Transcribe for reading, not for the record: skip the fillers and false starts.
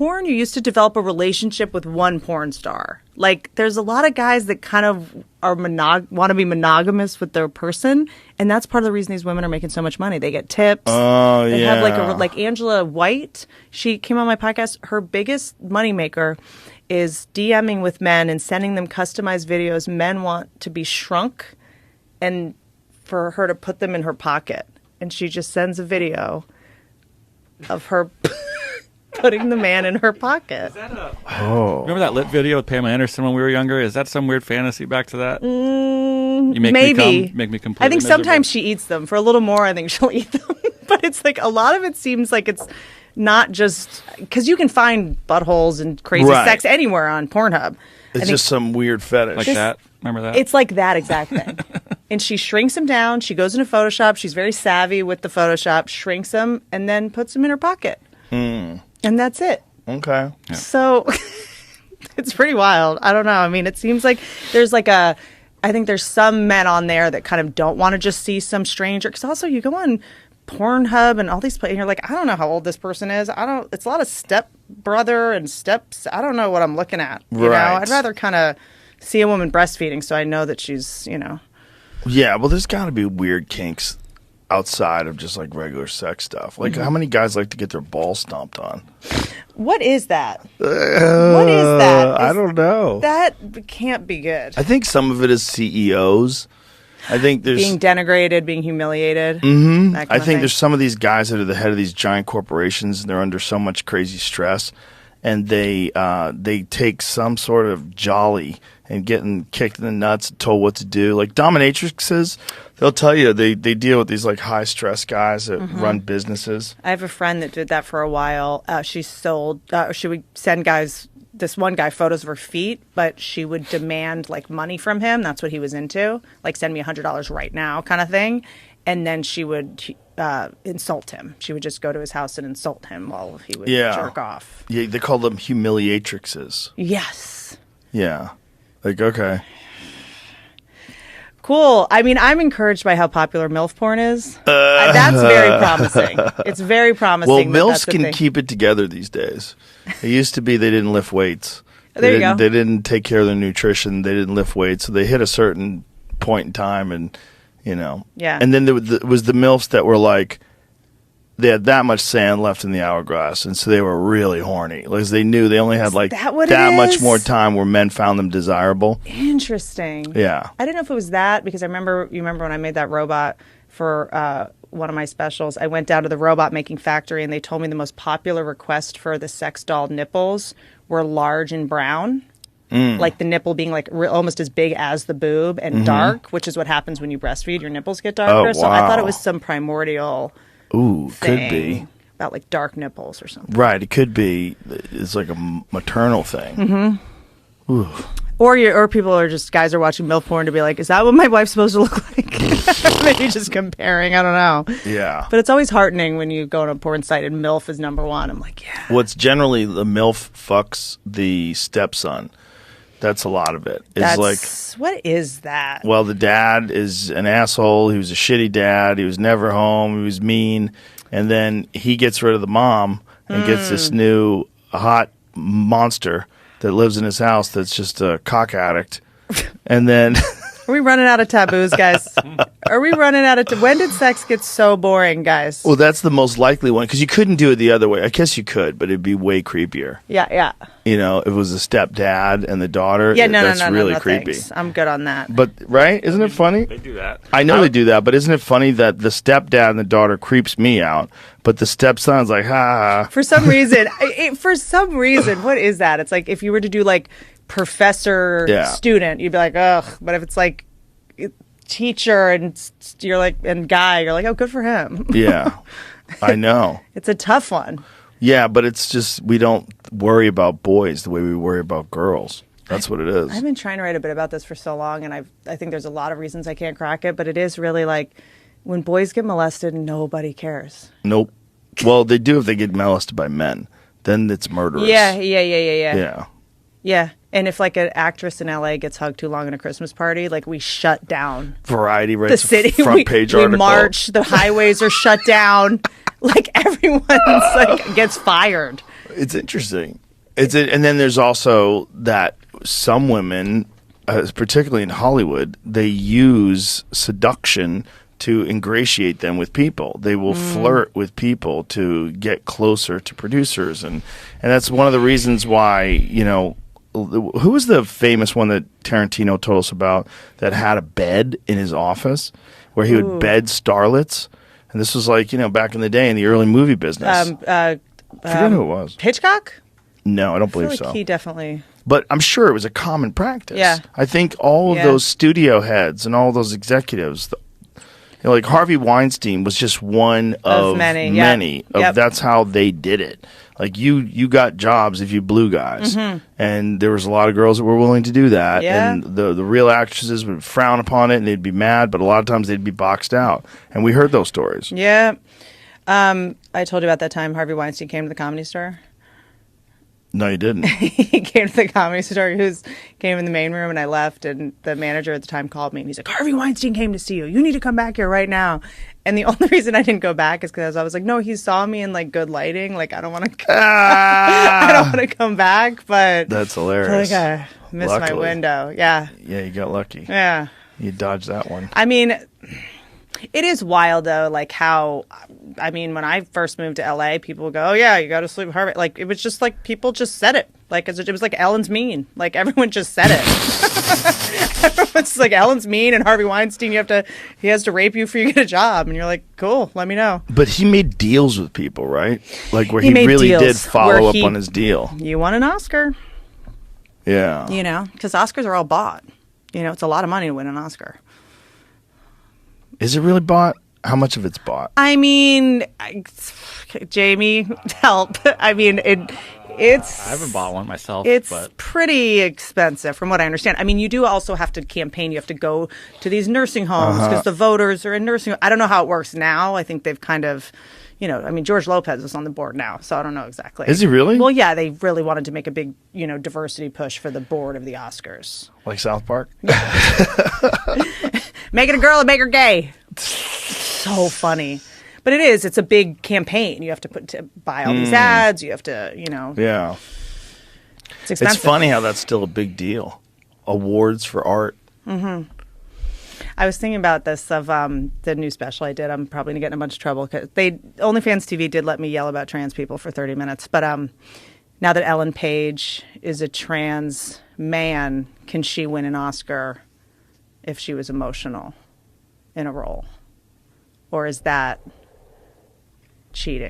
porn, you used to develop a relationship with one porn star. Like, there's a lot of guys that kind of are want to be monogamous with their person, and that's part of the reason these women are making so much money. They get tips. Oh, they yeah. have like Angela White. She came on my podcast. Her biggest moneymaker is DMing with men and sending them customized videos men want to be shrunk, and for her to put them in her pocket. And she just sends a video of her putting the man in her pocket. Is that remember that lit video with Pamela Anderson when we were younger? Is that some weird fantasy back to that? You make maybe. Make me completely I think miserable. sometimes she eats them. For a little more, I think she'll eat them. But it's like a lot of it seems like it's not just... Because you can find buttholes and crazy sex anywhere on Pornhub. It's just some weird fetish. Like that? Remember that? It's like that exact thing. And she shrinks them down. She goes into Photoshop. She's very savvy with the Photoshop. Shrinks them and then puts them in her pocket. And that's it. Okay. Yeah. So it's pretty wild. I don't know. I mean, it seems like there's like I think there's some men on there that kind of don't want to just see some stranger. Because also you go on Pornhub and all these places and you're like, I don't know how old this person is. It's a lot of step brother and steps. I don't know what I'm looking at. You know, I'd rather kind of see a woman breastfeeding so I know that she's, you know. Yeah, well, there's got to be weird kinks outside of just like regular sex stuff. Like, how many guys like to get their balls stomped on? What is that? What is that? I don't know. That can't be good. I think some of it is CEOs. I think there's being denigrated, being humiliated. Mm-hmm. I think thing. there's some of these guys that are the head of these giant corporations, and they're under so much crazy stress, and they take some sort of jolly and getting kicked in the nuts, told what to do. Like dominatrixes, they'll tell you they deal with these like high stress guys that run businesses. I have a friend that did that for a while. She would send this one guy photos of her feet, but she would demand like money from him. That's what he was into. Like, send me $100 right now kind of thing. And then she would insult him. She would just go to his house and insult him while he would jerk off. Yeah, they call them humiliatrixes. Yes. Yeah. Like, okay. Cool. I mean, I'm encouraged by how popular MILF porn is. That's very promising. It's very promising. Well, MILFs can keep it together these days. It used to be they didn't lift weights. There you go. They didn't take care of their nutrition. They didn't lift weights. So they hit a certain point in time and, you know. Yeah. And then there was the MILFs that were like, they had that much sand left in the hourglass, and so they were really horny. Like, they knew they only had like that much more time where men found them desirable. Interesting. Yeah. I didn't know if it was that because you remember when I made that robot for one of my specials, I went down to the robot making factory and they told me the most popular request for the sex doll nipples were large and brown. Like the nipple being like almost as big as the boob and dark, which is what happens when you breastfeed. Your nipples get darker. Oh, So I thought it wow. was some primordial Ooh, thing could be. about like dark nipples or something. Right, it could be. It's like a maternal thing. Mm-hmm. Ooh. Or people are just, guys are watching MILF porn to be like, is that what my wife's supposed to look like? Maybe just comparing. I don't know. Yeah. But it's always heartening when you go on a porn site and MILF is number one. I'm like, yeah. What's generally the MILF fucks the stepson. That's a lot of it. What is that? Well, the dad is an asshole. He was a shitty dad. He was never home. He was mean. And then he gets rid of the mom and gets this new hot monster that lives in his house that's just a cock addict. And then... Are we running out of taboos, guys? Are we running out of... When did sex get so boring, guys? Well, that's the most likely one, because you couldn't do it the other way. I guess you could, but it'd be way creepier. Yeah. You know, if it was a stepdad and the daughter, Yeah, no, that's really creepy. Thanks. I'm good on that. But, right? Isn't it funny? They do that. I know they do that, but isn't it funny that the stepdad and the daughter creeps me out, but the stepson's like, ha. For some reason, what is that? It's like if you were to do like professor student, you'd be like, ugh. But if it's like teacher and you're like, and guy, you're like, oh, good for him. Yeah, I know. It's a tough one. Yeah, but it's just, we don't worry about boys the way we worry about girls. That's what it is. I've been trying to write a bit about this for so long, and I think there's a lot of reasons I can't crack it, but it is really like when boys get molested, nobody cares. Nope. Well, they do if they get molested by men. Then it's murderous. Yeah. And if like an actress in LA gets hugged too long in a Christmas party, like we shut down Variety the writes city. a front page we article. march. The highways are shut down. Like everyone's like gets fired. It's interesting. And then there's also that some women, particularly in Hollywood, they use seduction to ingratiate them with people. They will flirt with people to get closer to producers, and that's one of the reasons why, you know, who was the famous one that Tarantino told us about that had a bed in his office where he would bed starlets? And this was like, you know, back in the day in the early movie business. I forget who it was. Hitchcock? No, I don't believe I feel like so. he definitely. But I'm sure it was a common practice. Yeah. I think all of those studio heads and all those executives, you know, like Harvey Weinstein was just one of many. Yep. That's how they did it. Like you got jobs if you blew guys, and there was a lot of girls that were willing to do that. Yeah. And the real actresses would frown upon it and they'd be mad, but a lot of times they'd be boxed out. And we heard those stories. Yeah. I told you about that time Harvey Weinstein came to the Comedy Store. No, you didn't. He came to the Comedy Store. Came in the main room, and I left. And the manager at the time called me, and he's like, "Harvey Weinstein came to see you. You need to come back here right now." And the only reason I didn't go back is because I was like, "No, he saw me in like good lighting. Like I don't want to. I don't want to come back." But that's hilarious. Like I missed my window. Yeah. Yeah, you got lucky. Yeah. You dodged that one. I mean, it is wild though, like how, I mean, when I first moved to LA, people would go, "Oh yeah, you go to sleep with Harvey." Like, it was just like, people just said it. Like, it was like Ellen's mean. Like, everyone just said it. Everyone's like, Ellen's mean and Harvey Weinstein, he has to rape you for you to get a job. And you're like, cool, let me know. But he made deals with people, right? Like where he really did follow up on his deal. You won an Oscar. Yeah. You know, because Oscars are all bought. You know, it's a lot of money to win an Oscar. Is it really bought? How much of it's bought? I mean, Jamie, help. I mean, it's... I haven't bought one myself. It's pretty expensive from what I understand. I mean, you do also have to campaign. You have to go to these nursing homes because the voters are in nursing homes. I don't know how it works now. I think they've kind of... You know, I mean, George Lopez is on the board now, so I don't know exactly. Is he really? Well, yeah, they really wanted to make a big, you know, diversity push for the board of the Oscars. Like South Park? Make it a girl and make her gay. So funny. But it's a big campaign. You have to buy all these ads. You have to, you know. Yeah. It's expensive. It's funny how that's still a big deal. Awards for art. Mm-hmm. I was thinking about this of the new special I did. I'm probably going to get in a bunch of trouble because OnlyFans TV did let me yell about trans people for 30 minutes. But now that Ellen Page is a trans man, can she win an Oscar if she was emotional in a role? Or is that cheating?